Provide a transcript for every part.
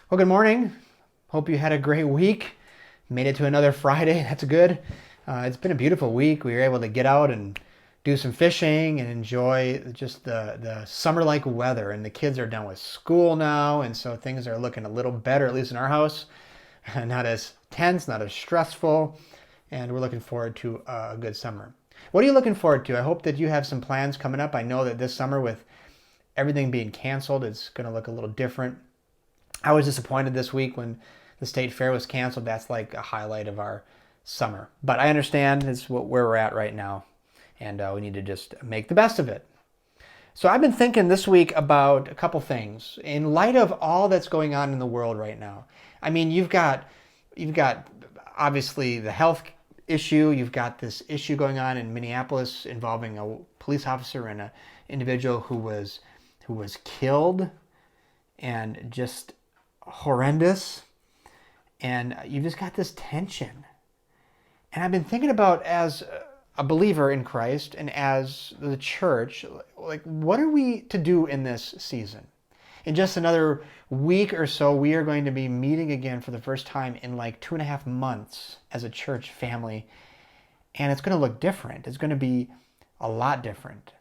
Well, good morning. Hope you had a great week. Made it to another Friday. That's good. It's been a beautiful week. We were able to get out and do some fishing and enjoy just the summer-like weather. And the kids are done with school now, and so things are looking a little better, at least in our house. Not as tense, not as stressful, and we're looking forward to a good summer. What are you looking forward to? I hope that you have some plans coming up. I know that this summer, with everything being canceled, it's going to look a little different. I was disappointed this week when the state fair was canceled. That's like a highlight of our summer. But I understand it's where we're at right now, and we need to just make the best of it. So I've been thinking this week about a couple things in light of all that's going on in the world right now. I mean, you've got obviously the health issue. You've got this issue going on in Minneapolis involving a police officer and an individual who was killed, and just horrendous. And you've just got this tension. And I've been thinking about, as a believer in Christ and as the church, like, what are we to do in this season? In just another week or so, we are going to be meeting again for the first time in like 2.5 months as a church family. And it's going to look different. It's going to be a lot different.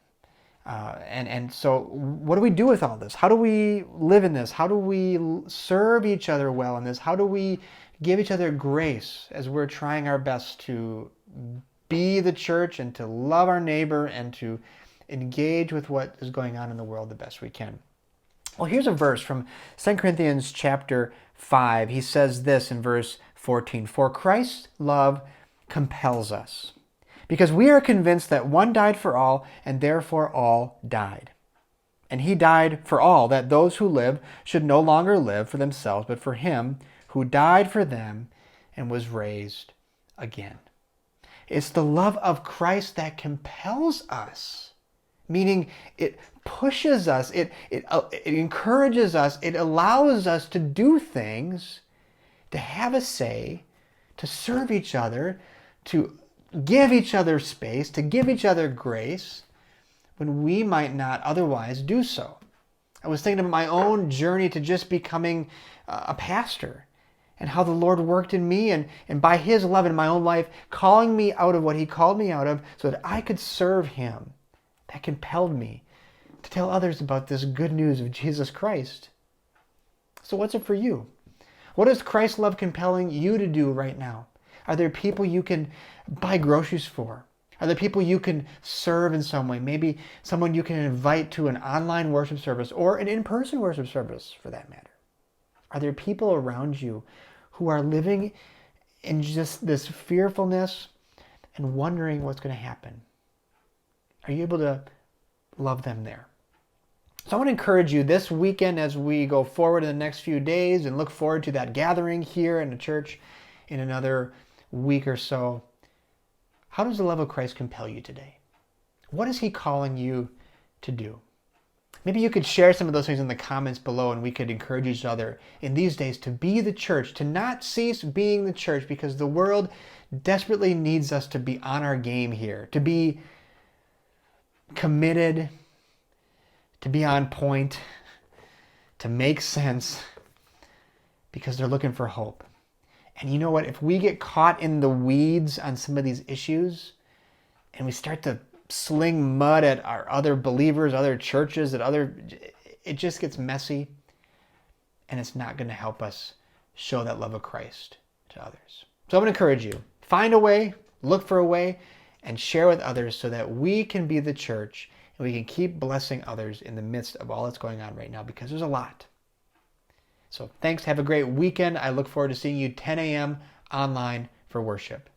And so what do we do with all this? How do we live in this? How do we serve each other well in this? How do we give each other grace as we're trying our best to be the church and to love our neighbor and to engage with what is going on in the world the best we can? Well, here's a verse from 2 Corinthians chapter 5. He says this in verse 14, "For Christ's love compels us, because we are convinced that one died for all, and therefore all died. And he died for all, that those who live should no longer live for themselves, but for him who died for them and was raised again." It's the love of Christ that compels us, meaning it pushes us, it encourages us, it allows us to do things, to have a say, to serve each other, to give each other space, to give each other grace when we might not otherwise do so. I was thinking of my own journey to just becoming a pastor, and how the Lord worked in me and by his love in my own life, calling me out of what he called me out of so that I could serve him. That compelled me to tell others about this good news of Jesus Christ. So what's it for you? What is Christ's love compelling you to do right now? Are there people you can buy groceries for? Are there people you can serve in some way? Maybe someone you can invite to an online worship service or an in-person worship service, for that matter. Are there people around you who are living in just this fearfulness and wondering what's going to happen? Are you able to love them there? So I want to encourage you this weekend, as we go forward in the next few days and look forward to that gathering here in the church in another week or so. How does the love of Christ compel you today? What is he calling you to do? Maybe you could share some of those things in the comments below, and we could encourage each other in these days to be the church, to not cease being the church, because the world desperately needs us to be on our game here, to be committed, to be on point, to make sense, because they're looking for hope. And you know what? If we get caught in the weeds on some of these issues and we start to sling mud at our other believers, other churches, it just gets messy, and it's not going to help us show that love of Christ to others. So I'm going to encourage you, find a way, look for a way, and share with others so that we can be the church and we can keep blessing others in the midst of all that's going on right now, because there's a lot. So thanks. Have a great weekend. I look forward to seeing you 10 a.m. online for worship.